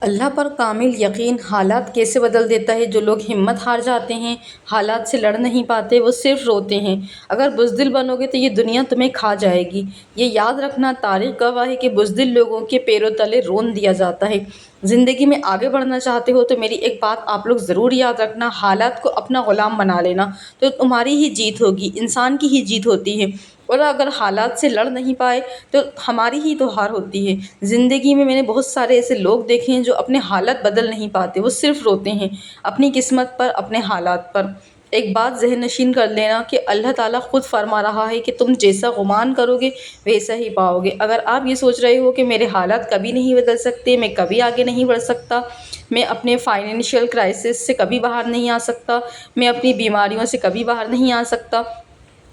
اللہ پر کامل یقین حالات کیسے بدل دیتا ہے۔ جو لوگ ہمت ہار جاتے ہیں، حالات سے لڑ نہیں پاتے، وہ صرف روتے ہیں۔ اگر بزدل بنو گے تو یہ دنیا تمہیں کھا جائے گی۔ یہ یاد رکھنا، تاریخ گواہ ہے کہ بزدل لوگوں کے پیروں تلے رون دیا جاتا ہے۔ زندگی میں آگے بڑھنا چاہتے ہو تو میری ایک بات آپ لوگ ضرور یاد رکھنا، حالات کو اپنا غلام بنا لینا تو تمہاری ہی جیت ہوگی، انسان کی ہی جیت ہوتی ہے۔ اور اگر حالات سے لڑ نہیں پائے تو ہماری ہی تو ہار ہوتی ہے۔ زندگی میں نے بہت سارے ایسے لوگ دیکھے ہیں جو اپنے حالات بدل نہیں پاتے، وہ صرف روتے ہیں اپنی قسمت پر، اپنے حالات پر۔ ایک بات ذہن نشین کر لینا کہ اللہ تعالیٰ خود فرما رہا ہے کہ تم جیسا گمان کرو گے ویسا ہی پاؤ گے۔ اگر آپ یہ سوچ رہے ہو کہ میرے حالات کبھی نہیں بدل سکتے، میں کبھی آگے نہیں بڑھ سکتا، میں اپنے فائنینشیل کرائسس سے کبھی باہر نہیں آ سکتا، میں اپنی بیماریوں سے کبھی باہر نہیں آ سکتا،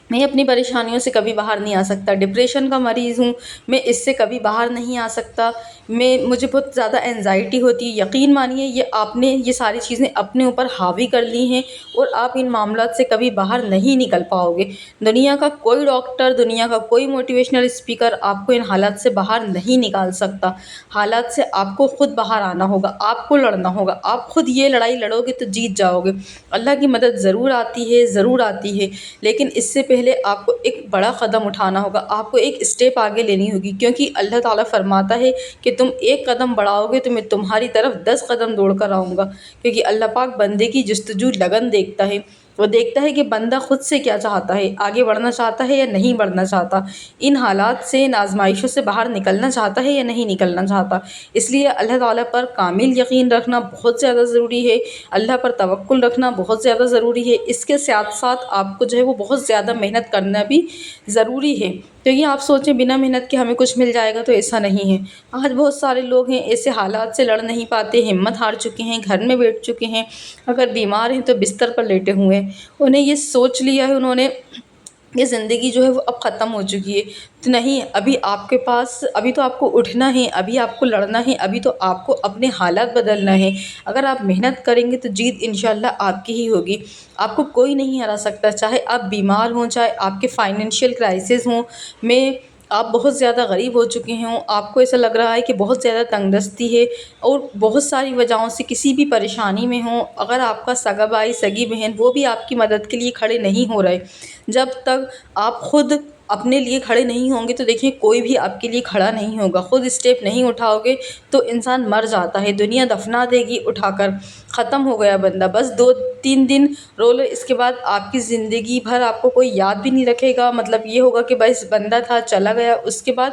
میں اپنی پریشانیوں سے کبھی باہر نہیں آ سکتا، ڈپریشن کا مریض ہوں، میں اس سے کبھی باہر نہیں آ سکتا، مجھے بہت زیادہ اینزائٹی ہوتی ہے، یقین مانیے یہ آپ نے یہ ساری چیزیں اپنے اوپر حاوی کر لی ہیں اور آپ ان معاملات سے کبھی باہر نہیں نکل پاؤ گے۔ دنیا کا کوئی ڈاکٹر، دنیا کا کوئی موٹیویشنل اسپیکر آپ کو ان حالات سے باہر نہیں نکال سکتا۔ حالات سے آپ کو خود باہر آنا ہوگا، آپ کو لڑنا ہوگا، آپ خود یہ لڑائی لڑو گے تو جیت جاؤ گے۔ اللہ کی مدد ضرور آتی ہے، ضرور آتی ہے، لیکن اس سے پہلے آپ کو ایک بڑا قدم اٹھانا ہوگا، آپ کو ایک اسٹیپ آگے لینی ہوگی، کیونکہ اللہ تعالیٰ فرماتا ہے کہ تم ایک قدم بڑھاؤ گے تو میں تمہاری طرف 10 قدم دوڑ کر آؤں گا، کیونکہ اللہ پاک بندے کی جستجو لگن دیکھتا ہے۔ وہ دیکھتا ہے کہ بندہ خود سے کیا چاہتا ہے، آگے بڑھنا چاہتا ہے یا نہیں بڑھنا چاہتا، ان حالات سے، ان آزمائشوں سے باہر نکلنا چاہتا ہے یا نہیں نکلنا چاہتا۔ اس لیے اللہ تعالیٰ پر کامل یقین رکھنا بہت زیادہ ضروری ہے، اللہ پر توکل رکھنا بہت زیادہ ضروری ہے۔ اس کے ساتھ ساتھ آپ کو جو ہے وہ بہت زیادہ محنت کرنا بھی ضروری ہے، کیونکہ آپ سوچیں بنا محنت کے ہمیں کچھ مل جائے گا، تو ایسا نہیں ہے۔ آج بہت سارے لوگ ہیں ایسے حالات سے لڑ نہیں پاتے، ہمت ہار چکے ہیں، گھر میں بیٹھ چکے ہیں، اگر بیمار ہیں تو بستر پر لیٹے ہوئے ہیں، انہیں یہ سوچ لیا ہے انہوں نے کہ زندگی جو ہے وہ اب ختم ہو چکی ہے۔ تو نہیں، ابھی آپ کے پاس، ابھی تو آپ کو اٹھنا ہے، ابھی آپ کو لڑنا ہے، ابھی تو آپ کو اپنے حالات بدلنا ہے۔ اگر آپ محنت کریں گے تو جیت انشاءاللہ آپ کی ہی ہوگی۔ آپ کو کوئی نہیں ہرا سکتا، چاہے آپ بیمار ہوں، چاہے آپ کے فائنینشیل کرائسس ہوں، آپ بہت زیادہ غریب ہو چکے ہوں، آپ کو ایسا لگ رہا ہے کہ بہت زیادہ تنگ دستی ہے اور بہت ساری وجہوں سے کسی بھی پریشانی میں ہوں، اگر آپ کا سگا بھائی، سگی بہن، وہ بھی آپ کی مدد کے لیے کھڑے نہیں ہو رہے، جب تک آپ خود اپنے لیے کھڑے نہیں ہوں گے تو دیکھیں کوئی بھی آپ کے لیے کھڑا نہیں ہوگا۔ خود اسٹیپ نہیں اٹھاؤ گے تو انسان مر جاتا ہے، دنیا دفنا دے گی اٹھا کر، ختم ہو گیا بندہ، بس 2-3 دن رو لو، اس کے بعد آپ کی زندگی بھر آپ کو کوئی یاد بھی نہیں رکھے گا، مطلب یہ ہوگا کہ بس بندہ تھا چلا گیا۔ اس کے بعد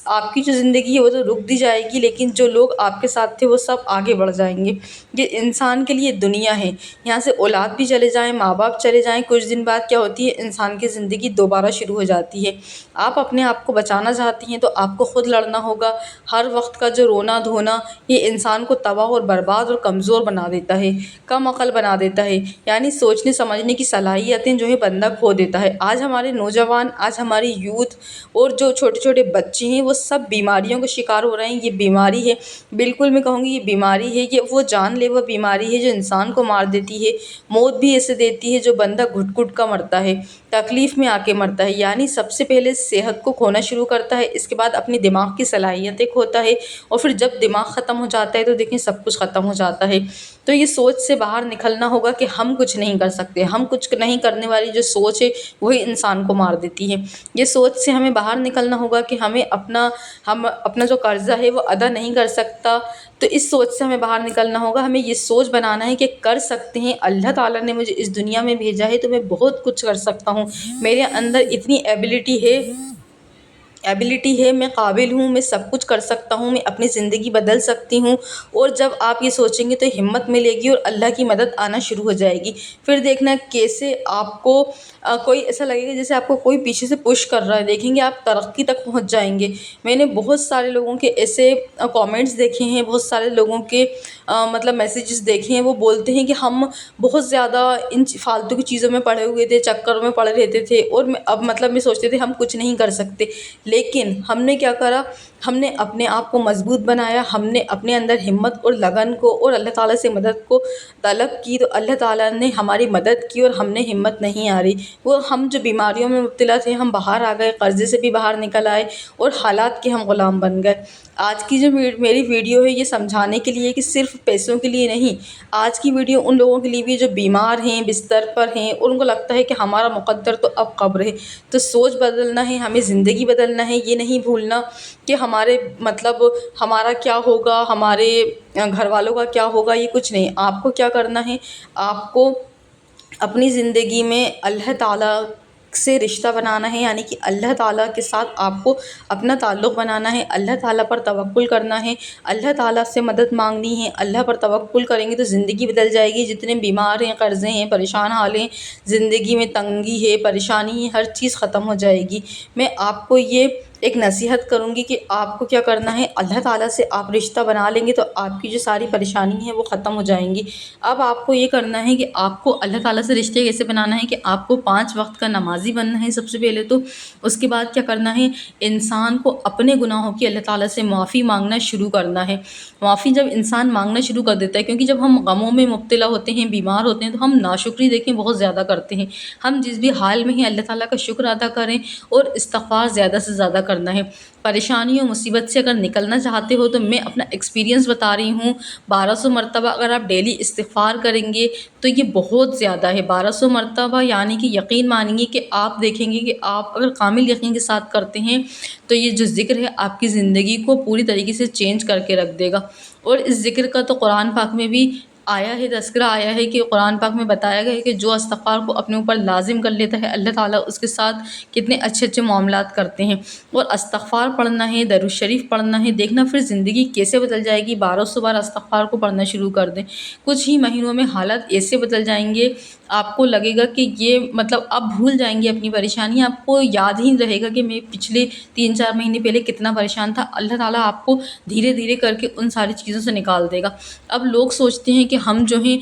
آپ کی جو زندگی ہے وہ تو رک دی جائے گی، لیکن جو لوگ آپ کے ساتھ تھے وہ سب آگے بڑھ جائیں گے۔ یہ انسان کے لیے دنیا ہے، یہاں سے اولاد بھی چلے جائیں، ماں باپ چلے جائیں، کچھ دن بعد کیا ہوتی ہے، انسان کی زندگی دوبارہ شروع ہو جاتی ہے۔ آپ اپنے آپ کو بچانا چاہتی ہیں تو آپ کو خود لڑنا ہوگا۔ ہر وقت کا جو رونا دھونا یہ انسان کو تباہ اور برباد اور کمزور بنا دیتا ہے، کم عقل بنا دیتا ہے، یعنی سوچنے سمجھنے کی صلاحیتیں جو ہے بندہ کھو دیتا ہے۔ آج ہمارے نوجوان، آج ہماری یوتھ اور جو چھوٹے چھوٹے بچے ہیں وہ سب بیماریوں کا شکار ہو رہے ہیں۔ یہ بیماری ہے، بالکل میں کہوں گی یہ بیماری ہے، یہ وہ جان لیوا بیماری ہے جو انسان کو مار دیتی ہے، موت بھی ایسے دیتی ہے جو بندہ گھٹ گھٹ کا مرتا ہے، تکلیف میں آ کے مرتا ہے۔ یعنی سب سے پہلے صحت کو کھونا شروع کرتا ہے، اس کے بعد اپنی دماغ کی صلاحیتیں کھوتا ہے، اور پھر جب دماغ ختم ہو جاتا ہے تو دیکھیں سب کچھ ختم ہو جاتا ہے۔ تو یہ سوچ سے باہر نکلنا ہوگا کہ ہم کچھ نہیں کر سکتے، ہم کچھ نہیں کرنے والی جو سوچ ہے وہی انسان کو مار دیتی ہے۔ یہ سوچ سے ہمیں باہر نکلنا ہوگا کہ ہم اپنا جو قرضہ ہے وہ ادا نہیں کر سکتا، تو اس سوچ سے ہمیں باہر نکلنا ہوگا۔ ہمیں یہ سوچ بنانا ہے کہ کر سکتے ہیں، اللہ تعالیٰ نے مجھے اس دنیا میں بھیجا ہے تو میں بہت کچھ کر سکتا ہوں، میرے اندر اتنی ایبلٹی ہے، میں قابل ہوں، میں سب کچھ کر سکتا ہوں، میں اپنی زندگی بدل سکتی ہوں۔ اور جب آپ یہ سوچیں گے تو ہمت ملے گی اور اللہ کی مدد آنا شروع ہو جائے گی۔ پھر دیکھنا کیسے آپ کو کوئی ایسا لگے گا جیسے آپ کو کوئی پیچھے سے پش کر رہا ہے، دیکھیں گے آپ ترقی تک پہنچ جائیں گے۔ میں نے بہت سارے لوگوں کے ایسے کامنٹس دیکھے ہیں، بہت سارے لوگوں کے مطلب میسیجز دیکھے ہیں، وہ بولتے ہیں کہ ہم بہت زیادہ ان فالتو کی چیزوں میں پڑے ہوئے تھے، چکروں میں پڑے رہتے تھے، اور اب مطلب میں سوچتے تھے ہم کچھ نہیں کر سکتے، لیکن ہم نے کیا کرا، ہم نے اپنے آپ کو مضبوط بنایا، ہم نے اپنے اندر ہمت اور لگن کو اور اللہ تعالیٰ سے مدد کو طلب کی، تو اللہ تعالیٰ نے ہماری مدد کی اور ہم نے ہمت نہیں ہاری۔ وہ ہم جو بیماریوں میں مبتلا تھے ہم باہر آ گئے، قرضے سے بھی باہر نکل آئے اور حالات کے ہم غلام بن گئے۔ آج کی جو میری ویڈیو ہے یہ سمجھانے کے لیے کہ صرف پیسوں کے لیے نہیں، آج کی ویڈیو ان لوگوں کے لیے بھی جو بیمار ہیں، بستر پر ہیں اور ان کو لگتا ہے کہ ہمارا مقدر تو اب قبر ہے۔ تو سوچ بدلنا ہے، ہمیں زندگی بدلنا ہے، یہ نہیں بھولنا کہ ہمارے مطلب ہمارا کیا ہوگا، ہمارے گھر والوں کا کیا ہوگا، یہ کچھ نہیں۔ آپ کو کیا کرنا ہے، آپ کو اپنی زندگی میں اللہ تعالیٰ سے رشتہ بنانا ہے، یعنی کہ اللہ تعالیٰ کے ساتھ آپ کو اپنا تعلق بنانا ہے، اللہ تعالیٰ پر توکل کرنا ہے، اللہ تعالیٰ سے مدد مانگنی ہے۔ اللہ پر توکل کریں گے تو زندگی بدل جائے گی۔ جتنے بیمار ہیں، قرضے ہیں، پریشان حال ہیں، زندگی میں تنگی ہے، پریشانی ہے، ہر چیز ختم ہو جائے گی۔ میں آپ کو یہ ایک نصیحت کروں گی کہ آپ کو کیا کرنا ہے، اللہ تعالیٰ سے آپ رشتہ بنا لیں گے تو آپ کی جو ساری پریشانی ہیں وہ ختم ہو جائیں گی۔ اب آپ کو یہ کرنا ہے کہ آپ کو اللہ تعالیٰ سے رشتے کیسے بنانا ہے کہ آپ کو 5 وقت کا نمازی بننا ہے سب سے پہلے تو۔ اس کے بعد کیا کرنا ہے، انسان کو اپنے گناہوں کی اللہ تعالیٰ سے معافی مانگنا شروع کرنا ہے۔ معافی جب انسان مانگنا شروع کر دیتا ہے، کیونکہ جب ہم غموں میں مبتلا ہوتے ہیں، بیمار ہوتے ہیں، تو ہم ناشکری دیکھیں بہت زیادہ کرتے ہیں۔ ہم جس بھی حال میں ہیں اللہ تعالیٰ کا شکر ادا کریں اور استغفار زیادہ سے زیادہ کرنا ہے۔ پریشانی اور مصیبت سے اگر نکلنا چاہتے ہو تو میں اپنا ایکسپیرینس بتا رہی ہوں، 1200 مرتبہ اگر آپ ڈیلی استغفار کریں گے تو یہ بہت زیادہ ہے۔ 1200 مرتبہ یعنی کہ یقین مانیں گے کہ آپ دیکھیں گے کہ آپ اگر کامل یقین کے ساتھ کرتے ہیں تو یہ جو ذکر ہے آپ کی زندگی کو پوری طریقے سے چینج کر کے رکھ دے گا۔ اور اس ذکر کا تو قرآن پاک میں بھی آیا ہے، تذکرہ آیا ہے کہ قرآن پاک میں بتایا گیا ہے کہ جو استغفار کو اپنے اوپر لازم کر لیتا ہے اللہ تعالیٰ اس کے ساتھ کتنے اچھے اچھے معاملات کرتے ہیں۔ اور استغفار پڑھنا ہے، درود شریف پڑھنا ہے، دیکھنا پھر زندگی کیسے بدل جائے گی۔ 1200 بار استغفار کو پڑھنا شروع کر دیں، کچھ ہی مہینوں میں حالات ایسے بدل جائیں گے، آپ کو لگے گا کہ یہ مطلب آپ بھول جائیں گے اپنی پریشانی، آپ کو یاد ہی رہے گا کہ میں پچھلے 3-4 مہینے پہلے کتنا پریشان تھا۔ اللہ تعالیٰ آپ کو دھیرے دھیرے کر کے ان ساری چیزوں سے نکال دے گا۔ اب لوگ سوچتے ہیں کہ ہم جو ہیں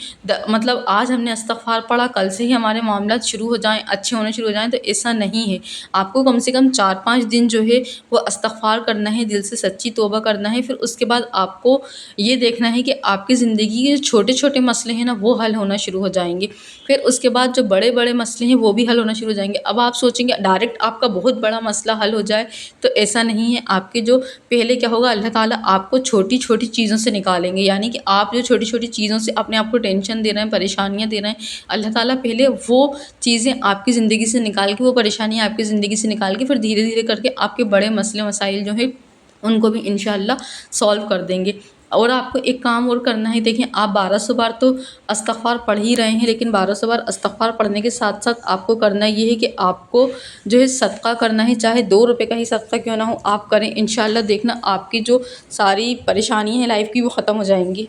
مطلب آج ہم نے استغفار پڑھا، کل سے ہی ہمارے معاملات شروع ہو جائیں، اچھے ہونے شروع ہو جائیں، تو ایسا نہیں ہے۔ آپ کو کم سے کم 4-5 دن جو ہے وہ استغفار کرنا ہے، دل سے سچی توبہ کرنا ہے۔ پھر اس کے بعد آپ کو یہ دیکھنا ہے کہ آپ کی زندگی کے چھوٹے چھوٹے مسئلے ہیں نا وہ حل ہونا شروع ہو جائیں گے۔ پھر اس کے بعد جو بڑے بڑے مسئلے ہیں وہ بھی حل ہونا شروع ہو جائیں گے۔ اب آپ سوچیں گے ڈائریکٹ آپ کا بہت بڑا مسئلہ حل ہو جائے، تو ایسا نہیں ہے۔ آپ کے جو پہلے کیا ہوگا، اللہ تعالیٰ آپ کو چھوٹی چھوٹی چیزوں سے نکالیں گے، یعنی کہ آپ جو چھوٹی چھوٹی چیزوں سے اپنے آپ کو ٹینشن دے رہے ہیں، پریشانیاں دے رہے ہیں، اللہ تعالیٰ پہلے وہ چیزیں آپ کی زندگی سے نکال کے، وہ پریشانیاں آپ کی زندگی سے نکال کے، پھر دھیرے دھیرے کر کے آپ کے بڑے مسئلے مسائل جو ہیں ان کو بھی انشاءاللہ سولو کر دیں گے۔ اور آپ کو ایک کام اور کرنا ہے، دیکھیں آپ 1200 بار تو استغفار پڑھ ہی رہے ہیں، لیکن 1200 بار استغفار پڑھنے کے ساتھ ساتھ آپ کو کرنا یہ ہے کہ آپ کو جو ہے صدقہ کرنا ہے، چاہے 2 روپے کا ہی صدقہ کیوں نہ ہو آپ کریں، انشاءاللہ دیکھنا آپ کی جو ساری پریشانی ہے لائف کی وہ ختم ہو جائیں گی۔